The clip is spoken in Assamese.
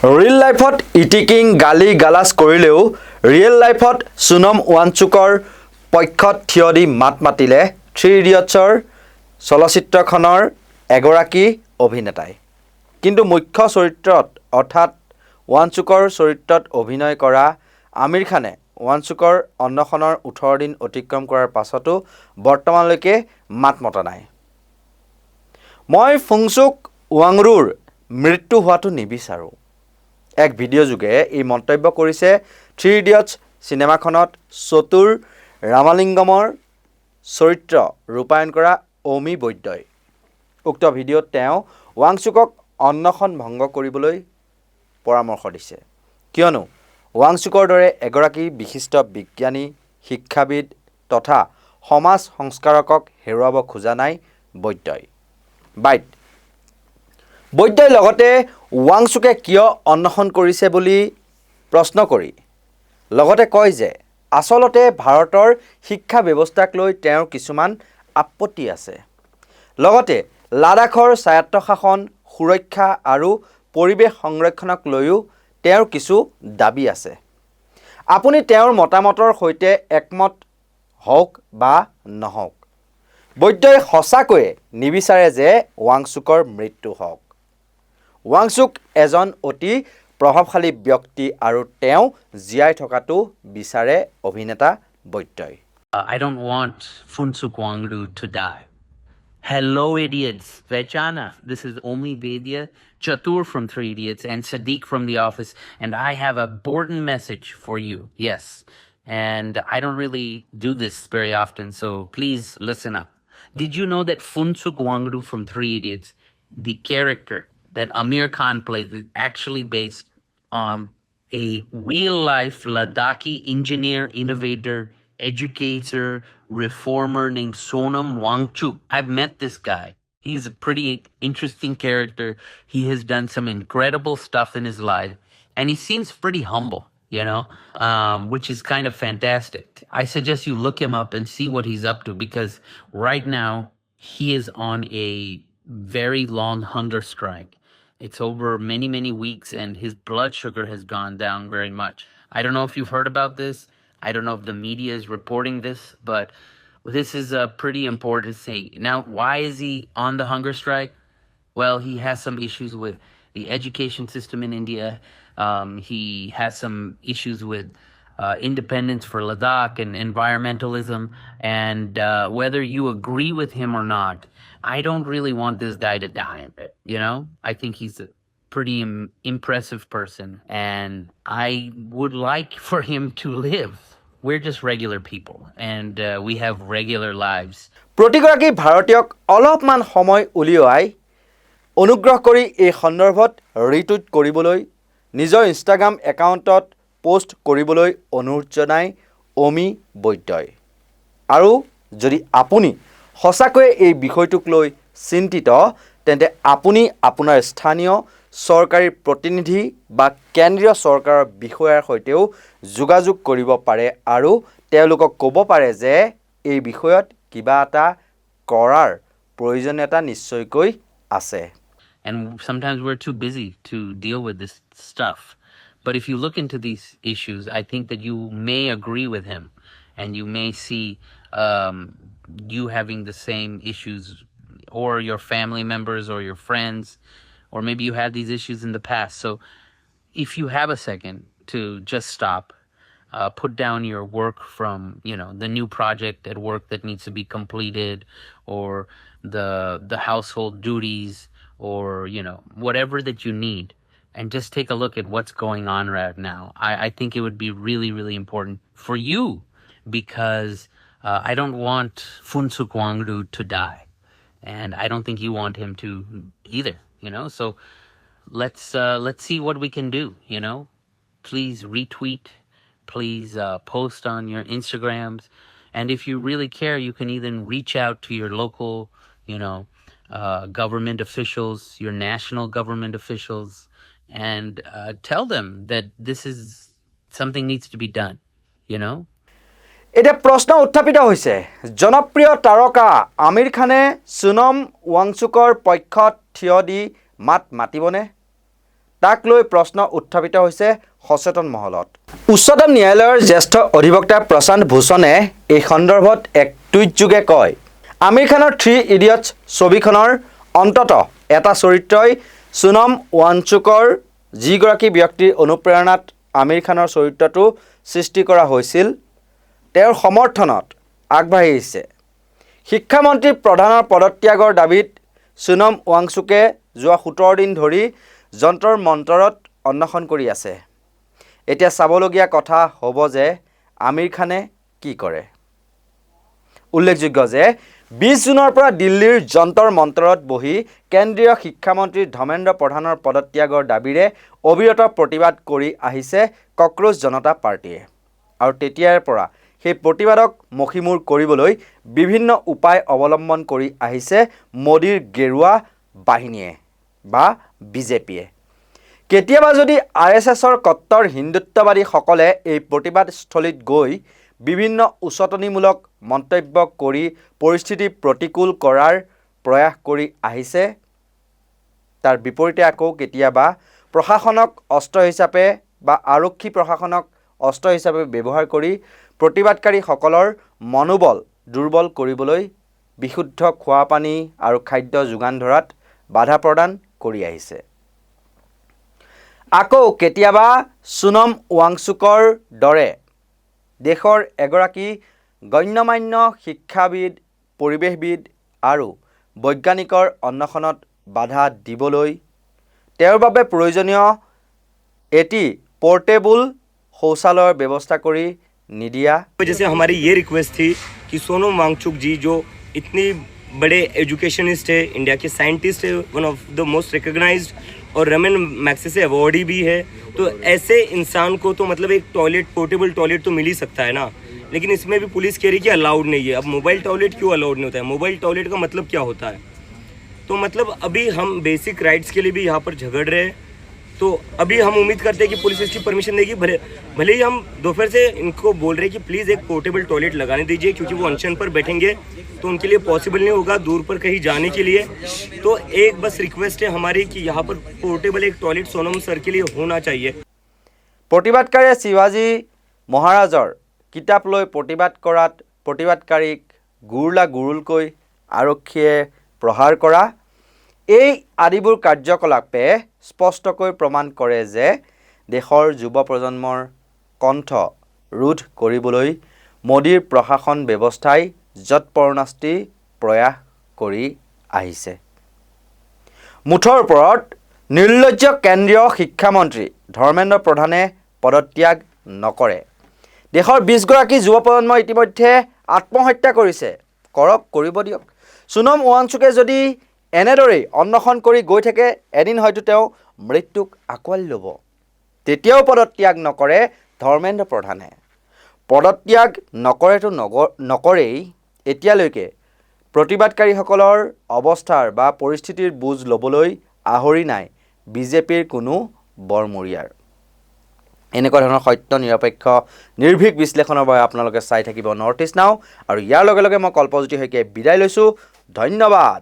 ৰিয়েল লাইফত ইটিকিং গালি গালাজ কৰিলেও ৰিয়েল লাইফত সোনম ৱাংচুকৰ পক্ষত থিয় দি মাত মাতিলে থ্ৰী ইডিয়টছৰ চলচ্চিত্ৰখনৰ এগৰাকী অভিনেতাই কিন্তু মুখ্য চৰিত্ৰত অৰ্থাৎ ৱাংচুকৰ চৰিত্ৰত অভিনয় কৰা আমিৰ খানে ৱাংচুকৰ অন্নখনৰ 18 দিন অতিক্ৰম কৰাৰ পাছতো বৰ্তমানলৈকে মাত মতা নাই। মই ফুংচুক ৱাংৰুৰ মৃত্যু হোৱাটো নিবিচাৰোঁ। এক ভিডিঅ' যোগে এই মন্তব্য কৰিছে থ্ৰী ইডিয়টছ চিনেমাখনত চতুৰ ৰামালিংগমৰ চৰিত্ৰ ৰূপায়ণ কৰা অমি বৈদ্যই। উক্ত ভিডিঅ'ত তেওঁ ৱাংচুকক অন্নখন ভংগ কৰিবলৈ পৰামৰ্শ দিছে, কিয়নো ৱাংচুকৰ দৰে এগৰাকী বিশিষ্ট বিজ্ঞানী, শিক্ষাবিদ তথা সমাজ সংস্কাৰকক হেৰুৱাব খোজা নাই বৈদ্যই। বৈদ্যই লগতে ৱাংচুকে কিয় অন্নখন কৰিছে বুলি প্ৰশ্ন কৰি লগতে কয় যে আচলতে ভাৰতৰ শিক্ষা ব্যৱস্থাক লৈ তেওঁৰ কিছুমান আপত্তি আছে। লগতে লাডাখৰ স্বায়ত্তশাসন, সুৰক্ষা আৰু পৰিৱেশ সংৰক্ষণক লৈও তেওঁৰ কিছু দাবী আছে। আপুনি তেওঁৰ মতামতৰ সৈতে একমত হওক বা নহওক, বৈদ্যই সঁচাকৈয়ে নিবিচাৰে যে ৱাংচুকৰ মৃত্যু হওক। ৱাংচুক এজন অতি প্ৰভাৱশালী ব্যক্তি আৰু তেওঁ জীয়াই থকাটো বিচাৰে অভিনেতা বৈদ্যই। I don't want Funsuk Wangru to die. Hello, idiots. Vechana. This is Omi Vedya, Chatur from Three Idiots, and Sadiq from The Office. And I have a important message for you. Yes. And I don't really do this very often, so please listen up. Did you know that Funsuk Wangru from Three Idiots, the character that Amir Khan plays, is actually based on a real-life Ladakhi engineer, innovator, educator, reformer named Sonam Wangchuk. I've met this guy. He's a pretty interesting character. He has done some incredible stuff in his life, and he seems pretty humble, which is kind of fantastic. I suggest you look him up and see what he's up to, because right now he is on a very long hunger strike. It's over many, many weeks, and his blood sugar has gone down very much. I don't know if you've heard about this. I don't know if the media is reporting this, but this is a pretty important thing. Now, why is he on the hunger strike? Well, he has some issues with the education system in India. He has some issues with independence for Ladakh and environmentalism. And whether you agree with him or not, I don't really want this guy to die. I think he's a pretty impressive person, and I would like for him to live. We're just regular people, and we have regular lives. প্ৰতিগৰাকী ভাৰতীয়ক অলপমান সময় উলিয়াই অনুগ্ৰহ কৰি এই সন্দৰ্ভত ৰিটুইট কৰিবলৈ, নিজৰ ইনষ্টাগ্ৰাম একাউণ্টত পোষ্ট কৰিবলৈ অনুৰোধ জনাই অমি বৈদ্যই। আৰু যদি আপুনি সঁচাকৈয়ে এই বিষয়টোক লৈ চিন্তিত, তেন্তে আপুনি আপোনাৰ স্থানীয় চৰকাৰী প্ৰতিনিধি বা কেন্দ্ৰীয় চৰকাৰৰ বিষয়াৰ সৈতেও যোগাযোগ কৰিব পাৰে আৰু তেওঁলোকক ক'ব পাৰে যে এই বিষয়ত কিবা এটা কৰাৰ প্ৰয়োজনীয়তা নিশ্চয়কৈ আছে। And sometimes we're too busy to deal with this stuff. But if you look into these issues, I think that you may agree with him, and you may see you having the same issues, or your family members or your friends, or maybe you had these issues in the past. So if you have a second to just stop, put down your work from, the new project at work that needs to be completed, or the household duties, or, whatever that you need, and just take a look at what's going on right now. I think it would be really, really important for you, because I don't want Funsuk Wangru to die, and I don't think you want him to either, So let's see what we can do, Please retweet, please post on your Instagrams, and if you really care, you can even reach out to your local, government officials, your national government officials, and tell them that this is something needs to be done, এতিয়া প্ৰশ্ন উত্থাপিত হৈছে, জনপ্ৰিয় তাৰকা আমিৰ খানে সোনম ৱাংচুকৰ পক্ষত থিয় দি মাত মাতিবনে? তাক লৈ প্ৰশ্ন উত্থাপিত হৈছে সচেতন মহলত। উচ্চতম ন্যায়ালয়ৰ জ্যেষ্ঠ অধিবক্তা প্ৰশান্ত ভূষণে এই সন্দৰ্ভত এক টুইটযোগে কয়, আমিৰ খানৰ 3 ইডিয়টছ ছবিখনৰ অন্ততঃ এটা চৰিত্ৰই সোনম ৱাংচুকৰ যিগৰাকী ব্যক্তিৰ অনুপ্ৰেৰণাত আমিৰ খানৰ চৰিত্ৰটো সৃষ্টি কৰা হৈছিল তেওঁৰ সমৰ্থনত আগবাঢ়ি আহিছে। শিক্ষামন্ত্ৰী প্ৰধানৰ পদত্যাগৰ দাবীত সোনম ৱাংচুকে যোৱা 17 দিন ধৰি যন্তৰ মন্তৰত অন্বেষণ কৰি আছে। এতিয়া চাবলগীয়া কথা হ'ব যে আমিৰ খানে কি কৰে। উল্লেখযোগ্য যে 20 জুনৰ পৰা দিল্লীৰ যন্তৰ মন্তৰত বহি কেন্দ্ৰীয় শিক্ষামন্ত্ৰী ধৰ্মেন্দ্ৰ প্ৰধানৰ পদত্যাগৰ দাবীৰে অবিৰত প্ৰতিবাদ কৰি আহিছে কক্ৰোচ জনতা পাৰ্টিয়ে। আৰু তেতিয়াৰ পৰা সেই প্ৰতিবাদক মষিমূৰ কৰিবলৈ বিভিন্ন উপায় অৱলম্বন কৰি আহিছে মোদীৰ গেৰুৱা বাহিনীয়ে বা বিজেপিয়ে। কেতিয়াবা যদি RSSৰ কট্টৰ হিন্দুত্ববাদীসকলে এই প্ৰতিবাদস্থলীত গৈ বিভিন্ন উচতনিমূলক মন্তব্য কৰি পৰিস্থিতি প্ৰতিকূল কৰাৰ প্ৰয়াস কৰি আহিছে, তাৰ বিপৰীতে আকৌ কেতিয়াবা প্ৰশাসনক অস্ত্ৰ হিচাপে বা আৰক্ষী প্ৰশাসনক অস্ত্ৰ হিচাপে ব্যৱহাৰ কৰি প্ৰতিবাদকাৰীসকলৰ মনোবল দুৰ্বল কৰিবলৈ বিশুদ্ধ খোৱা পানী আৰু খাদ্য যোগান ধৰাত বাধা প্ৰদান কৰি আহিছে। আকৌ কেতিয়াবা সোনম ৱাংচুকৰ দৰে দেশৰ এগৰাকী গণ্যমান্য শিক্ষাবিদ, পৰিৱেশবিদ আৰু বৈজ্ঞানিকৰ অন্বেষণত বাধা দিবলৈ তেওঁৰ বাবে প্ৰয়োজনীয় এটি পোर्टेबल শৌচালয়ৰ ব্যৱস্থা কৰি নিদিয়া। वजह से हमारी ये रिक्वेस्ट थी कि सोनम वांगचुक जी जो इतनी बड़े एजुकेशनिस्ट है, इंडिया के साइंटिस्ट है, one of the most recognized और रमन मैग्सेसे अवार्डी भी है, तो ऐसे इंसान को तो मतलब एक टॉयलेट, पोर्टेबल टॉयलेट तो मिल ही सकता है ना। लेकिन इसमें भी पुलिस कह रही कि अलाउड नहीं है। अब मोबाइल टॉयलेट क्यों अलाउड नहीं होता है? मोबाइल टॉयलेट का मतलब क्या होता है? तो मतलब अभी हम बेसिक राइट्स के लिए भी यहाँ पर झगड़ रहे हैं। तो अभी हम उम्मीद करते हैं कि पुलिस इसकी परमिशन देगी। भले ही हम दोपहर से इनको बोल रहे हैं कि प्लीज़ एक पोर्टेबल टॉयलेट लगाने दीजिए, क्योंकि वो अनशन पर बैठेंगे तो उनके लिए पॉसिबल नहीं होगा दूर पर कहीं जाने के लिए। तो एक बस रिक्वेस्ट है हमारी कि यहाँ पर पोर्टेबल एक टॉयलेट सोनम सर के लिए होना चाहिए। প্ৰতিবাদকাৰীয়ে শিৱাজী মহাৰাজৰ কিতাপ লৈ প্ৰতিবাদ কৰাত প্ৰতিবাদকাৰীক গুৰুলকৈ আৰক্ষীয়ে প্ৰহাৰ কৰা, এই আদিবোৰ কাৰ্যকলাপে স্পষ্টকৈ প্ৰমাণ কৰে যে দেশৰ যুৱ প্ৰজন্মৰ কণ্ঠ ৰোধ কৰিবলৈ মোদীৰ প্ৰশাসন ব্যৱস্থাই যৎপৰোনাস্তি প্ৰয়াস কৰি আহিছে। মুঠৰ ওপৰত নিৰ্লজ্জ কেন্দ্ৰীয় শিক্ষামন্ত্ৰী ধৰ্মেন্দ্ৰ প্ৰধানে পদত্যাগ নকৰে। দেশৰ 20 গৰাকী যুৱ প্ৰজন্ম ইতিমধ্যে আত্মহত্যা কৰিছে, কৰিব দিয়ক। সোনম ৱাংচুকে যদি এনেদৰেই অন্বেষণ কৰি গৈ থাকে, এদিন হয়তো তেওঁ মৃত্যুক আঁকোৱালি ল'ব। তেতিয়াও পদত্যাগ নকৰে ধৰ্মেন্দ্ৰ প্ৰধানে। পদত্যাগ নকৰেই এতিয়ালৈকে প্ৰতিবাদকাৰীসকলৰ অৱস্থাৰ বা পৰিস্থিতিৰ বুজ ল'বলৈ আহৰি নাই বিজেপিৰ কোনো বৰমূৰীয়াৰ। এনেকুৱা ধৰণৰ সত্য নিৰপেক্ষ নিৰ্ভীক বিশ্লেষণৰ বাবে আপোনালোকে চাই থাকিব নৰ্থ ইষ্ট নাও। আৰু ইয়াৰ লগে লগে মই কল্পজ্যোতি শইকীয়াই বিদায় লৈছোঁ। ধন্যবাদ।